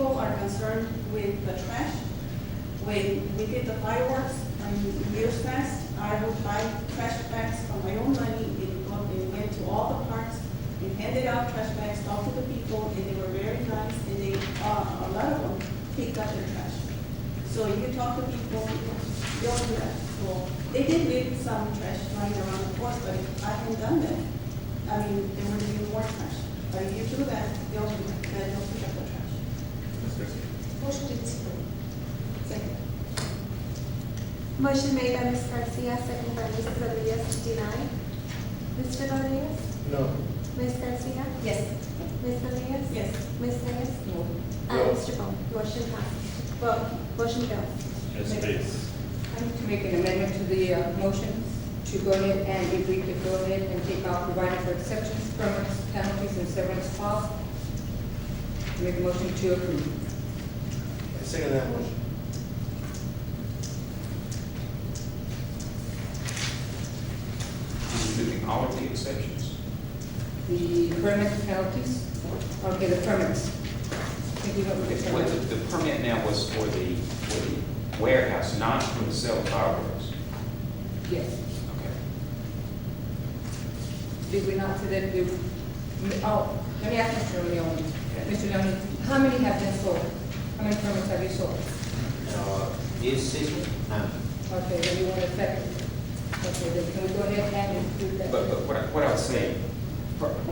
people are concerned with the trash. When we did the fireworks years past, I would buy trash bags from my own money. It went to all the parks and handed out trash bags, talked to the people, and they were very nice, and they, a lot of them picked up their trash. So you talk to people, they'll do that. So they did leave some trash lying around the course, but if I hadn't done that, I mean, there would be more trash. But if you do that, they'll do that, they'll pick up the trash. Ms. Garcia. Motion to table. Second. Motion made by Ms. Garcia, second by Ms. Rodriguez to deny. Mr. Rodriguez? No. Ms. Garcia? Yes. Ms. Rodriguez? Yes. Ms. Reyes? No. Mr. Bone? Motion passes. Well, motion fails. Ms. Bates. I need to make an amendment to the motion to go ahead and, if we could go ahead and take out providing for exceptions, permits, penalties, and severance costs. Make a motion to approve. I second that motion. Including all of the exceptions. The permit penalties, okay, the permits. I think we don't look at Well, permits. the permit now was for the warehouse, not for the sale of fireworks. Yes. Okay. Did we not say that the, oh, let me ask Mr. Leone. Mr. Leone, how many have been sold? How many permits have you sold? Is 60? None. Okay, then you want to second. Okay, then can we go ahead and include that? But what I was saying,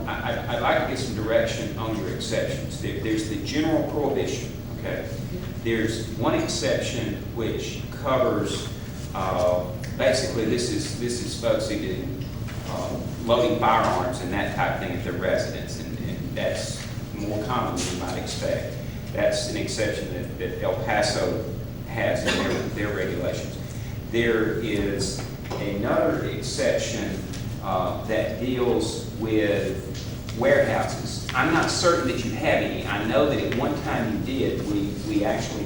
I'd like to get some direction on your exceptions. There's the general prohibition, okay? There's one exception which covers, basically this is folks who do loading firearms and that type of thing at their residence, and that's more common than you might expect. That's an exception that El Paso has in their regulations. There is another exception that deals with warehouses. I'm not certain that you have any. I know that at one time you did. We actually,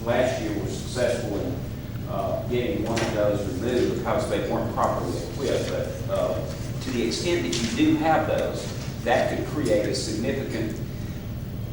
last year, were successful in getting one of those removed because they weren't properly equipped. But to the extent that you do have those, that could create a significant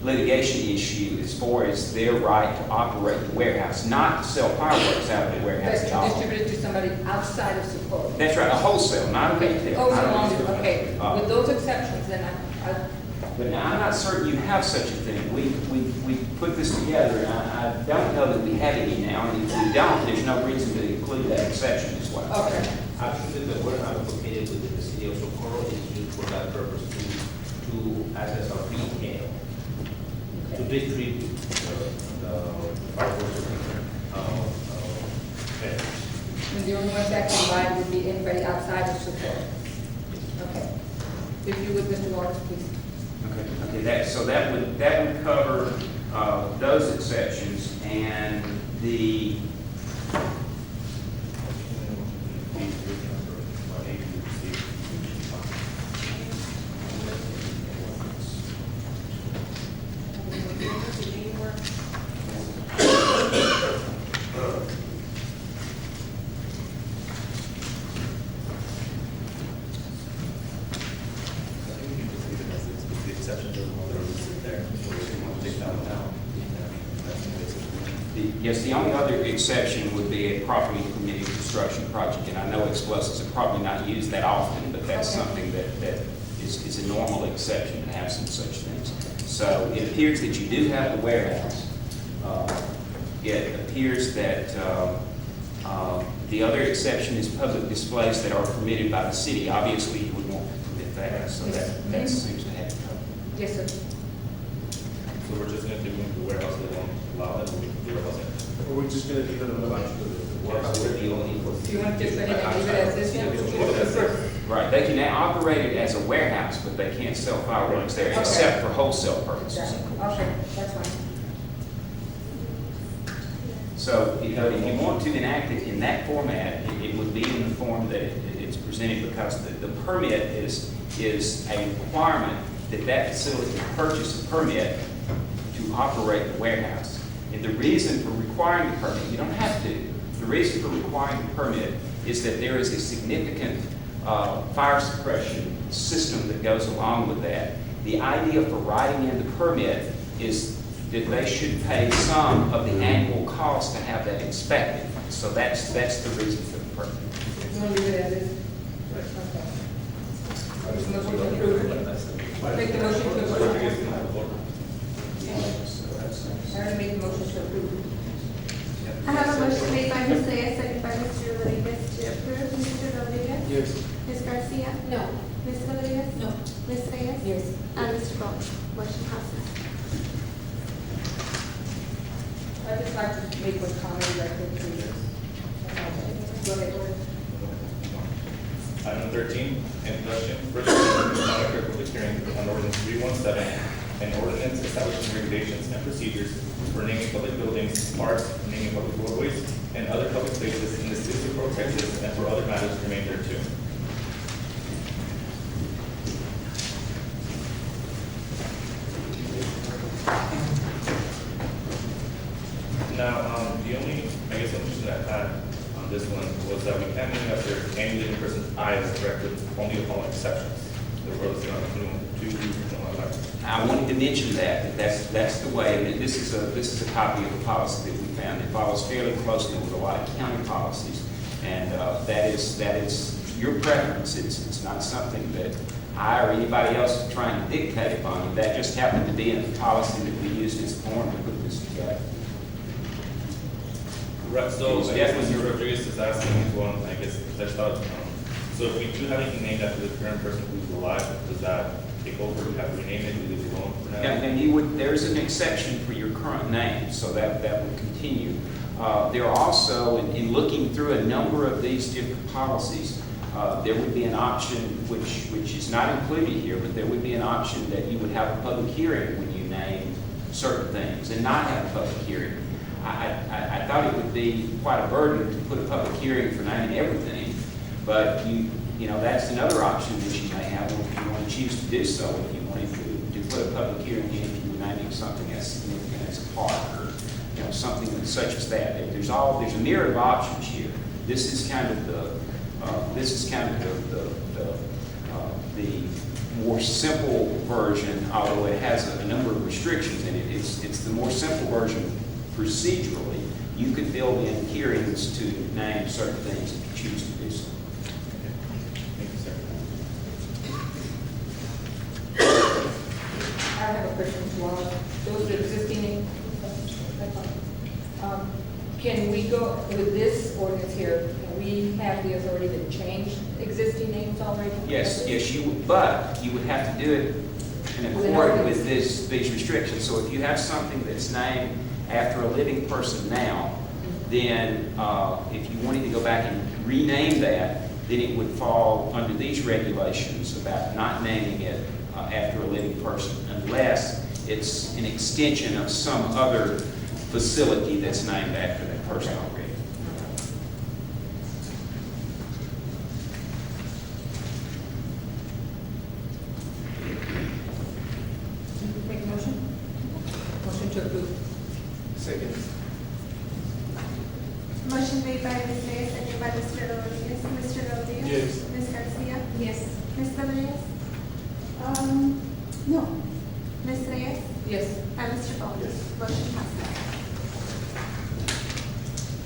litigation issue as far as their right to operate the warehouse, not to sell fireworks out of the warehouse That's at all. distributed to somebody outside of Socorro. That's right, a wholesale, not a retail. Oh, not a so retail. okay, with those exceptions, then I, But now, I'm not certain you have such a thing. We put this together, and I don't know that we have any now, and if we don't, there's no reason to include that exception as well. okay. Actually, the warehouse located within the city of Socorro is used for that purpose to act as a retail, to distribute the fireworks. And the only ones that can buy would be anybody outside of Socorro. Okay. If you would, Mr. Waters, please. Okay, that would cover those exceptions, and the, The exception doesn't want to sit there. So we want to take that one out. yes, the only other exception would be a property permitted construction project, and I know explosives are probably not used that often, but that's Okay. something that is a normal exception to have some such things. So it appears that you do have the warehouse. It appears that the other exception is public displays that are permitted by the city. Obviously, you would want to permit that, so that seems to have to come. Yes, sir. So we're just going to move the warehouse, they won't allow it, or we can do it. Or we're just going to leave it on the bunch of the Warehouse will be only for. Do you want to just go ahead and leave it as this one? Right, they can now operate it as a warehouse, but they can't sell fireworks there except for wholesale purposes. Okay, that's fine. So, if you want to enact it in that format, it would be in the form that it's presented, because the permit is a requirement that facility purchase a permit to operate the warehouse. And the reason for requiring the permit, you don't have to, the reason for requiring the permit is that there is a significant fire suppression system that goes along with that. The idea for writing in the permit is that they should pay some of the annual cost to have that inspected. So that's the reason for the permit. You want to leave it as is? Motion to approve. Make the motion to Rodriguez, approve. you have the floor. I already made the motion to approve. I have a motion made by Ms. Reyes, second by Mr. Rodriguez to approve. Mr. Rodriguez? Yes. Ms. Garcia? No. Ms. Rodriguez? No. Ms. Reyes? Yes. And Mr. Gomes. Motion passes. I'd just like to make one comment directly to this. Go ahead. Item 13, introduction, first reading, monitor public hearing on ordinance 317, an ordinance establishing regulations and procedures for naming public buildings, parks, naming public roadways, and other public places in the city of Fort Worth, Texas, and for other matters germane thereto. Now, the only, I guess, information that I had on this one was that we can't name after any living person's eye is directed only upon exceptions. The road is not I wanted to mention that's the way, and this is a copy of the policy that we found. It follows fairly closely with a lot of county policies, and that is your preference. It's not something that I or anybody else is trying to dictate upon you. That just happened to be in the policy that we used as a form to put this together. Right, so It's I guess definitely- Mr. Rodriguez is asking as well, I guess, there's thought, so if we do have anything named after the current person who's alive, does that take over? Do we have to rename it? Do we leave it alone for now? And you would, there's an exception for your current name, so that would continue. There are also, in looking through a number of these different policies, there would be an option, which is not included here, but there would be an option that you would have a public hearing when you name certain things and not have a public hearing. I thought it would be quite a burden to put a public hearing for naming everything, but you know, that's another option that you may have if you want to choose to do so, if you wanted to put a public hearing in, if you were naming something as significant as a park or, you know, something such as that. There's a myriad of options here. This is kind of the more simple version, although it has a number of restrictions in it. It's the more simple version procedurally. You could build in hearings to name certain things if you choose to do so. Thank you, sir. I have a question as well. Those are existing, can we go with this ordinance here, can we have the authority to change existing names already? Yes, you would, but you would have to do it in With an accord ordinance. with these restrictions. So if you have something that's named after a living person now, then if you wanted to go back and rename that, then it would fall under these regulations about not naming it after a living person unless it's an extension of some other facility that's named after that person already. Make a motion? Motion to approve. Second. Motion made by Ms. Reyes, second by Mr. Rodriguez. Mr. Rodriguez? Yes. Ms. Garcia? Yes. Ms. Rodriguez? No. Ms. Reyes? Yes. And Mr. Gomes? Yes. Motion passes.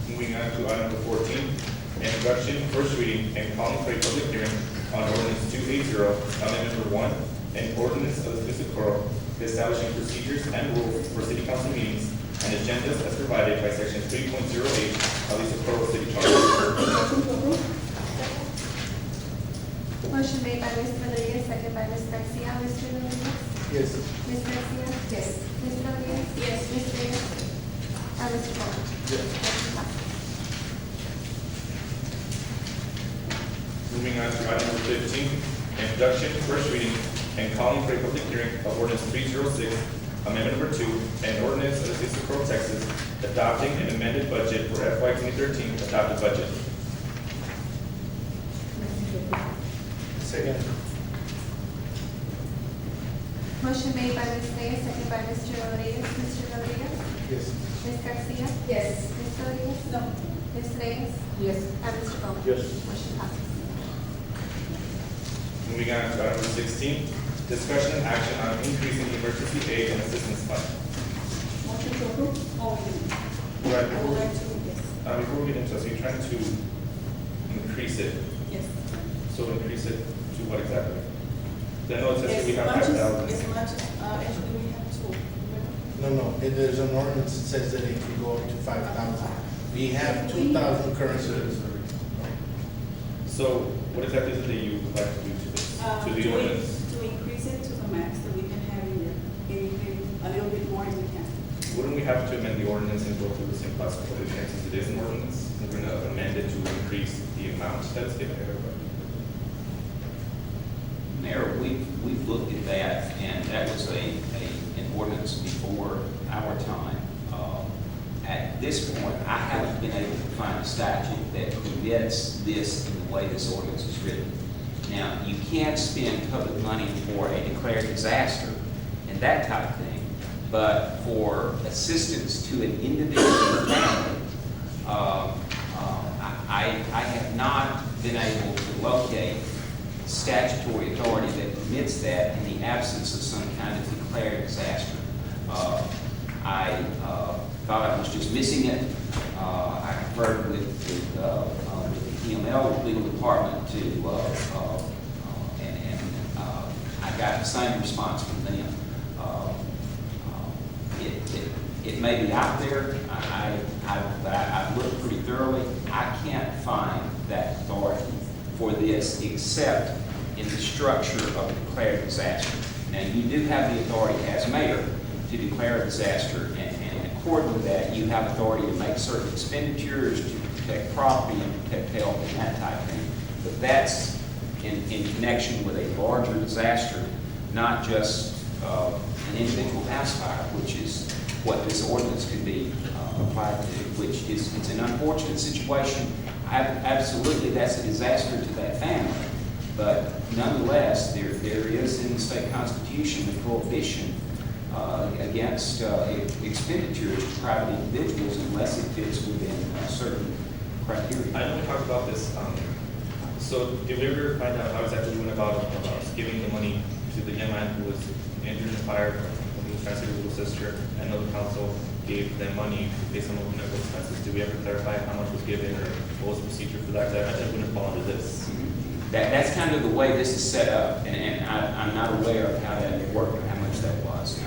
Moving on to item number 14, introduction, first reading, and calling for a public hearing on ordinance 280, amendment number 1, an ordinance of the city of Coral establishing procedures and rules for city council meetings and agendas as provided by section 3.08 of the Socorro City Charter. Motion to approve? Motion made by Ms. Rodriguez, second by Ms. Garcia. Mr. Rodriguez? Yes. Ms. Garcia? Yes. Ms. Rodriguez? Yes. Ms. Reyes? And Mr. Gomes? Yes. Motion passes. Moving on to item number 15, introduction, first reading, and calling for a public hearing of ordinance 306, amendment number 2, an ordinance of the city of Socorro, Texas, adopting an amended budget for FY 2013 adopted budget. Motion to approve. Second. Motion made by Ms. Reyes, second by Mr. Rodriguez. Mr. Rodriguez? Yes. Ms. Garcia? Yes. Ms. Rodriguez? No. Ms. Reyes? Yes. And Mr. Gomes? Yes. Motion passes. Moving on to item number 16, discussion and action on increasing the emergency aid and assistance fund. I would like to, yes, Before we get into this, you're trying to increase it, yes. so increase it to what exactly? 'Cause I know it says that we have As much 5,000. as, actually, we have two, remember? No, there's an ordinance that says that it can go up to 5,000. We have 2,000 currently. So what exactly is it that you would like to do to this, to the ordinance? To increase it to the max that we can have in there, anything, a little bit more if we can. Wouldn't we have to amend the ordinance and go through the same process that it since it is an ordinance? We're gonna amend it to increase the amount that's given to everybody. Mayor, we've looked at that, and that was an ordinance before our time. At this point, I haven't been able to find a statute that permits this in the way this ordinance is written. Now, you can spend public money for a declared disaster and that type of thing, but for assistance to an individual family, I have not been able to locate statutory authority that permits that in the absence of some kind of declared disaster. I thought I was just missing it. I conferred with the EML legal department and I got the same response from them. It may be out there, but I've looked pretty thoroughly. I can't find that authority for this except in the structure of a declared disaster. Now, you do have the authority as mayor to declare a disaster, and according to that, you have authority to make certain expenditures to protect property and protect health and that type of thing. But that's in connection with a larger disaster, not just an individual house fire, which is what this ordinance could be applied to, which is, it's an unfortunate situation. Absolutely, that's a disaster to that family. But nonetheless, there is in the state constitution a prohibition against expenditures to private individuals unless it fits within certain criteria. I know we talked about this, so did we ever find out how exactly we went about giving the money to the young man who was injured in the fire when he was trying to save his little sister? I know the council gave them money based on the medical expenses. Did we ever clarify how much was given or what was the procedure for that? 'Cause I imagine it wouldn't fall under this. That's kind of the way this is set up, and I'm not aware of how that worked or how much that was.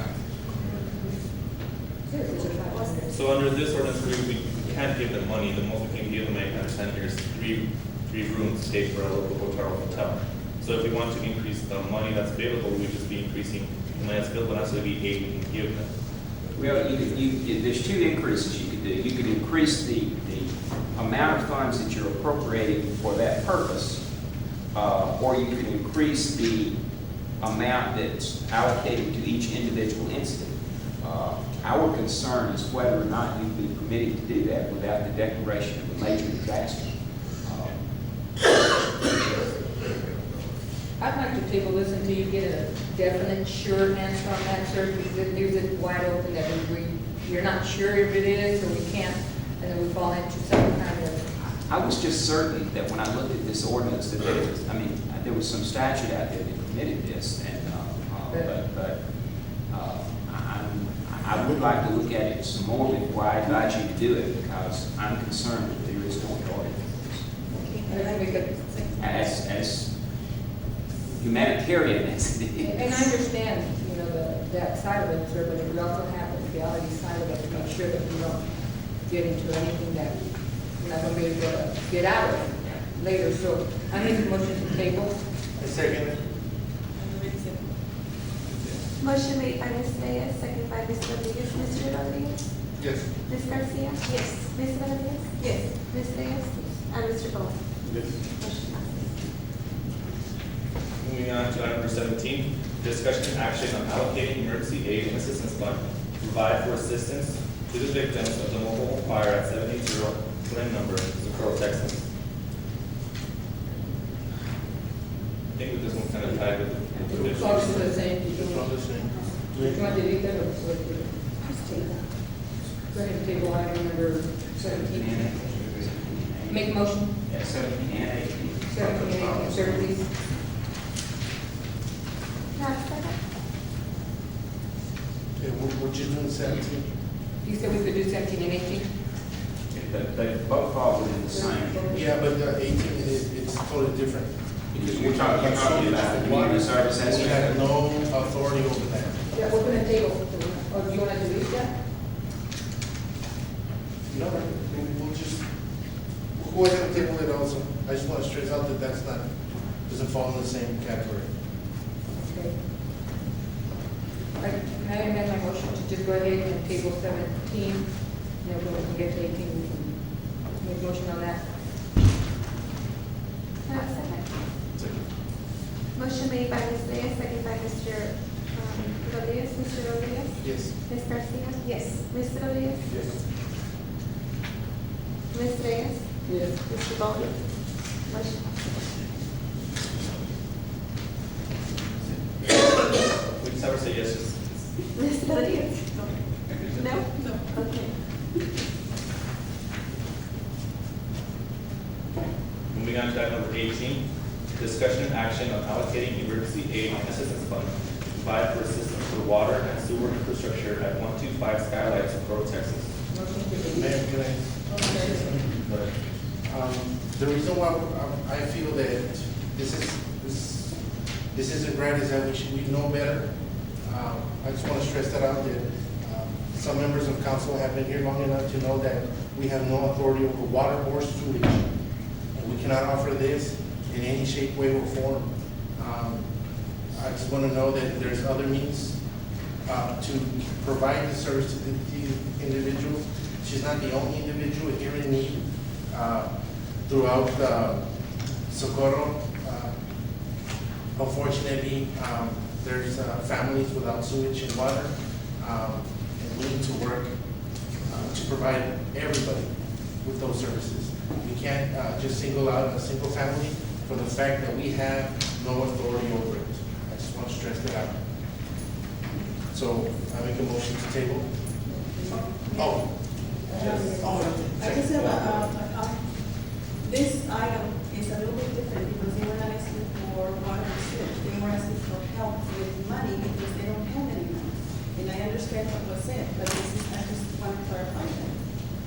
So under this ordinance, we can't give them money. The most we can give them, I understand, here is three rooms stay for a local hotel. So if we want to increase the money that's available, we would just be increasing the money that's available, not necessarily be aid we can give them. Well, there's two increases you could do. You could increase the amount of funds that you're appropriating for that purpose, or you could increase the amount that's allocated to each individual incident. Our concern is whether or not you'd be permitted to do that without the declaration of a major disaster. I'd like to table this until you get a definite, sure answer on that, sir, because it leaves it wide open that you're not sure if it is, or we can't, and then we fall into some kind of. I was just certain that when I looked at this ordinance, that there was some statute out there that permitted this, and, I would like to look at it some more before I advise you to do it, because I'm concerned that there is no authority for And then we could, this. As humanitarian as it is. and I understand, that side of it, sir, but we also have the legality side of it to make sure that we don't get into anything that we're not going to be able to get out of later. So I make a motion to table. I second it. Motion made by Ms. Reyes, second by Ms. Rodriguez. Mr. Rodriguez? Yes. Ms. Garcia? Yes. Ms. Rodriguez? Yes. Ms. Reyes? And Mr. Gomez? Yes. Motion passes. Moving on to item number 17, discussion and action on allocating emergency aid and assistance fund to provide for assistance to the victims of the mobile home fire at 780 claim number, Socorro, Texas. I think with this one kind of tied with the It's all the same. It's all the same. Do you want to delete that or what do you? Go ahead and table item number 17. Make a motion. Yeah, 17 and 18. 17 and 18, sir, please. Can I have a second? Okay, what you doing, 17? You said we could do 17 and 18? they both fall within the same. Yeah, but the 18, it's totally different. Because You're talking about community service and we have aspect. no authority over that. Yeah, we're gonna table, or do you wanna delete that? No, we'll just, we'll go ahead and table it also. I just want to stress out that that's not, doesn't fall in the same category. Okay. Can I amend my motion to just go ahead and table 17, then when we can get to 18, we can make a motion on that? Can I have a second? Motion made by Ms. Reyes, second by Mr. Rodriguez. Mr. Rodriguez? Yes. Ms. Garcia? Yes. Ms. Rodriguez? Yes. Ms. Reyes? Yes. Mr. Bowman? Motion We just have to say yes, just. Ms. Rodriguez? No? No. Okay. Moving on to item number 18, discussion and action on allocating emergency aid and assistance fund to provide for assistance for water and sewer infrastructure at 125 Skylights, Socorro, Texas. Motion to delete. Mayor, can I? The reason why I feel that this isn't right is that we know better. I just want to stress that out, that some members of council have been here long enough to know that we have no authority over water or sewage. And we cannot offer this in any shape, way, or form. I just want to know that there's other means to provide the service to the individual. She's not the only individual here in need. Throughout Socorro, unfortunately, there's families without sewage and water, and we need to work to provide everybody with those services. We can't just single out a single family for the fact that we have no authority over it. I just want to stress that out. So I make a motion to table. Oh. I just have a this item is a little bit different because they were not asking for water and sewage. They were asking for help with money because they don't have any money. And I understand what was said, but this is, I just want to clarify that.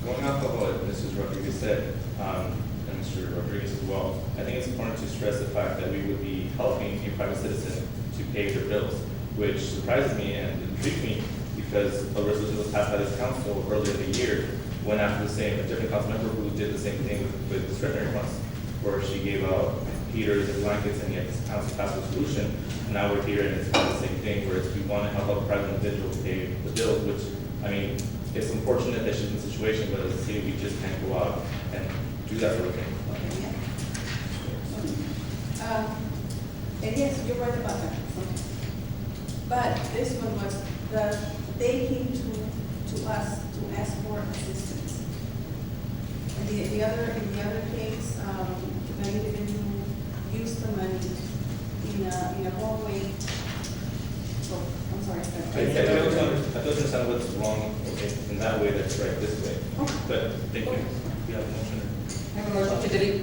Going off of what Mrs. Rodriguez said, and Mr. Rodriguez as well, I think it's important to stress the fact that we would be helping a private citizen to pay their bills, which surprises me and intrigued me because a resolution was passed by this council earlier in the year went after a different council member who did the same thing with discretionary funds, where she gave out heaters and blankets, and yet this council passed a resolution. And now we're here and it's kind of the same thing, where it's we want to help out private individuals pay the bills, which, I mean, it's unfortunate that she's in the situation, but as a city, we just can't go out and do that sort of thing. Okay, yeah. And yes, you're right about that. But this one was, they came to us to ask for assistance. And in the other case, the individual used the money in a wrong way. So, I'm sorry. I don't understand what's wrong in that way that's right this way. But thank you. We have a motion. I have a motion to delete.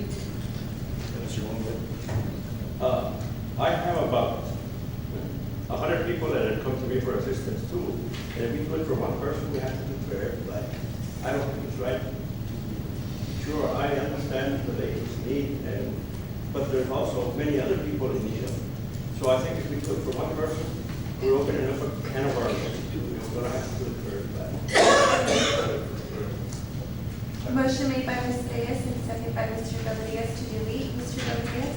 Mr. Wongwood. I have about 100 people that have come to me for assistance too. And if we do it for one person, we have to do it for everybody. I don't think it's right. Sure, I understand the ladies' need, but there's also many other people in need. So I think if we do it for one person, we're opening up a can of worms. We're going to have to do it for everybody. Motion made by Ms. Reyes and second by Mr. Rodriguez to delete. Mr. Rodriguez?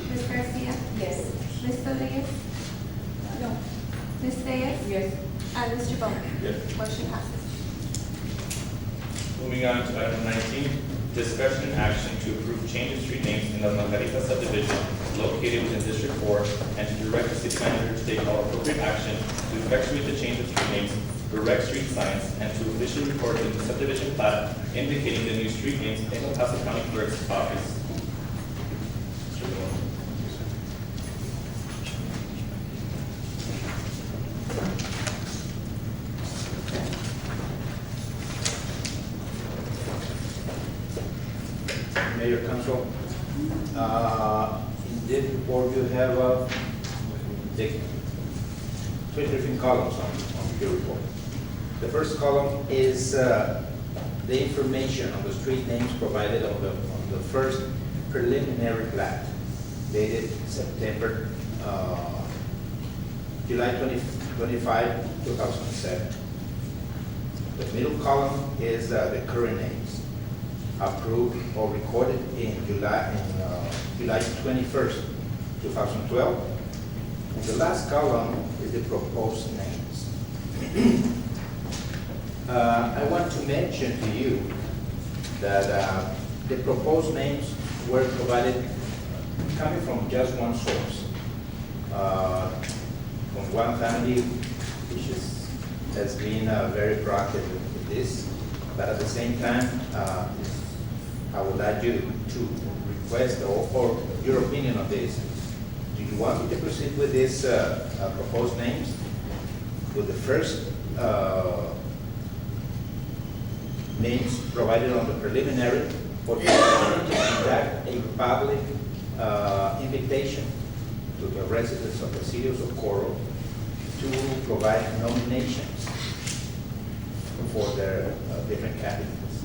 Ms. Garcia? Yes. Ms. Rodriguez? No. Ms. Reyes? Yes. And Mr. Bowman? Yes. Motion passes. Moving on to item 19, discussion and action to approve change of street names in the Margarita subdivision located within District 4, and to direct the city manager to take all appropriate action to effectuate the change of street names, erect street signs, and to officially record in the subdivision plat indicating the new street names in El Paso County Clerk's office. Mr. Moore. Mayor, Council, in this report, you have the 2 different columns on your report. The first column is the information on the street names provided on the first preliminary plat dated September, July 25, 2007. The middle column is the current names approved or recorded in July 21st, 2012. And the last column is the proposed names. I want to mention to you that the proposed names were provided coming from just one source, from one family, which has been very proactive with this. But at the same time, I would like you to request or your opinion on this. Do you want me to proceed with this proposed names? With the first names provided on the preliminary, or do you want to conduct a public invitation to the residents of the city of Socorro to provide nominations for their different candidates?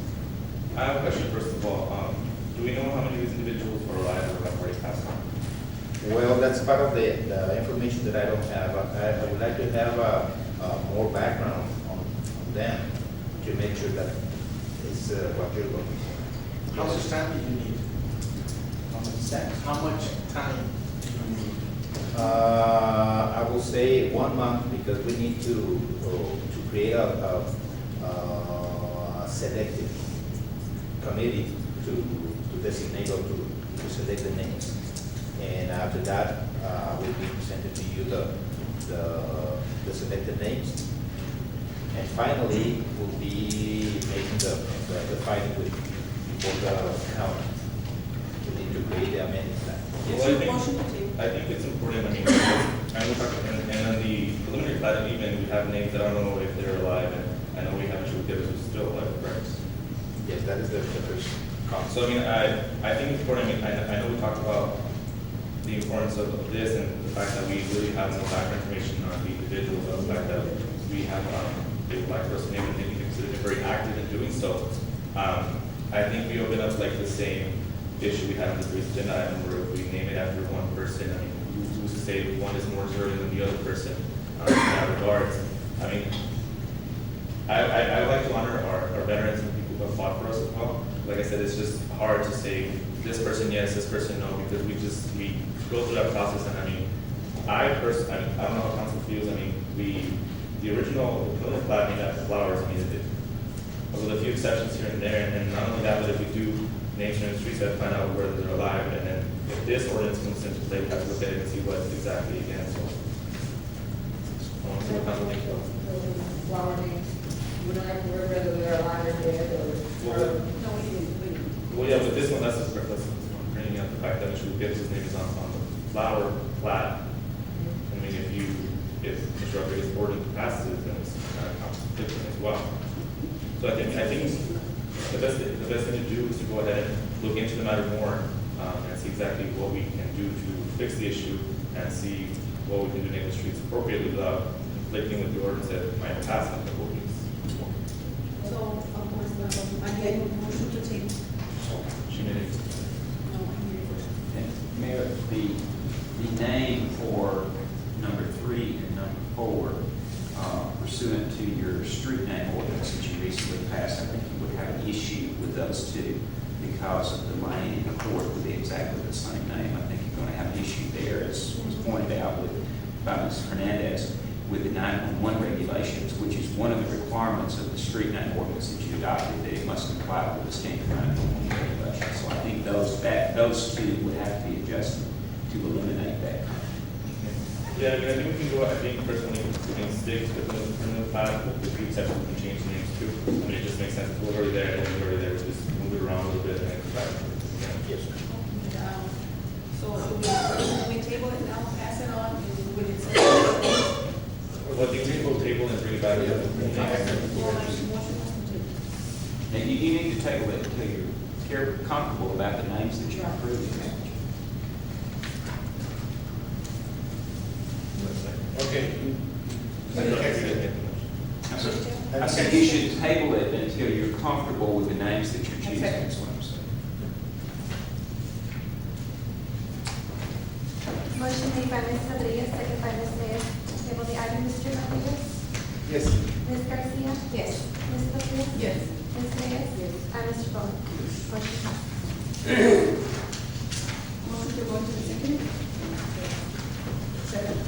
I have a question, first of all. Do we know how many of these individuals are alive or have already passed on? Well, that's part of the information that I don't have. I would like to have more background on them to make sure that is what you're looking for. How much time do you need? How much time? How much time do you need? I will say 1 month, because we need to create a selective committee to designate or to select the names. And after that, will be presented to you the selected names. And finally, we'll be making the filing for the county. We need to create the amendment plan. Well, Motion to table. I think it's important, I mean, and on the preliminary plat, even we have names that I don't know if they're alive, and I know we have a truth who's still alive, correct? Yes, that is the first comment. So, I mean, I think it's important, I mean, I know we talked about the importance of this and the fact that we really have no background information on the individuals, the fact that we have a black person name and they consider it very active in doing so. I think we open up like the same issue we had on the previous agenda item where if we name it after one person, I mean, who's to say one is more deserving than the other person in that regards? I mean, I would like to honor our veterans and people who have fought for us as well. Like I said, it's just hard to say this person yes, this person no, because we go through that process. And I mean, I don't know how council feels. I mean, the original plat made out of flowers. I mean, with a few exceptions here and there. And not only that, but if we do names in the streets, we have to find out whether they're alive. And then if this ordinance comes into play, we have to look at it and see what it's exactly again. So, I want to see what council thinks. Flower names, we don't have to worry whether they're alive or dead or. No, we didn't. Well, yeah, but this one, that's bringing out the fact that Mr. Gibbs' name is on the flower plat. I mean, if Mr. Rodriguez ordinance passes, then it's kind of conflicting as well. So I think the best thing to do is to go ahead and look into the matter more, and see exactly what we can do to fix the issue and see what we can do to make the streets appropriately without conflicting with the ordinance that might pass in a couple of weeks. So, of course, again, motion to table. She made it. No, I need it first. And Mayor, the name for number 3 and number 4, pursuant to your street name ordinance that you recently passed, I think you would have an issue with those two because of the lane in the court would be exactly the same name. I think you're going to have an issue there, as was pointed out by Ms. Hernandez, with the 911 regulations, which is one of the requirements of the street name ordinance that you adopted, that it must comply with the standard 911 regulations. So I think those two would have to be adjusted to eliminate that. Yeah, I mean, I think we can go, I think personally, we can stick with the plat, with the few exceptions, we can change the names too. I mean, it just makes sense, we're already there, and we're already there, just move it around a little bit and then come back. Yes, sir. So we table it now, pass it on, and with its. Well, I think we can go table and bring it back. Motion was to table. And you need to table it until you're comfortable about the names that you're approving. Okay. I think you should table it until you're comfortable with the names that you're choosing, second. is what I'm saying. Motion made by Ms. Rodriguez, second by Ms. Reyes, to table the item. Mr. Rodriguez? Yes. Ms. Garcia? Yes. Ms. Sophia? Yes. Ms. Reyes? Yes. And Mr. Bowman? Motion passes. Motion to go into executive? Second.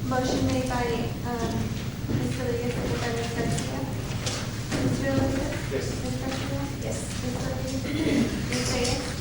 Motion made by Ms. Rodriguez, second by Ms. Garcia. Mr. Rodriguez? Yes. Ms. Garcia? Yes. Ms. Rodriguez? Ms. Reyes?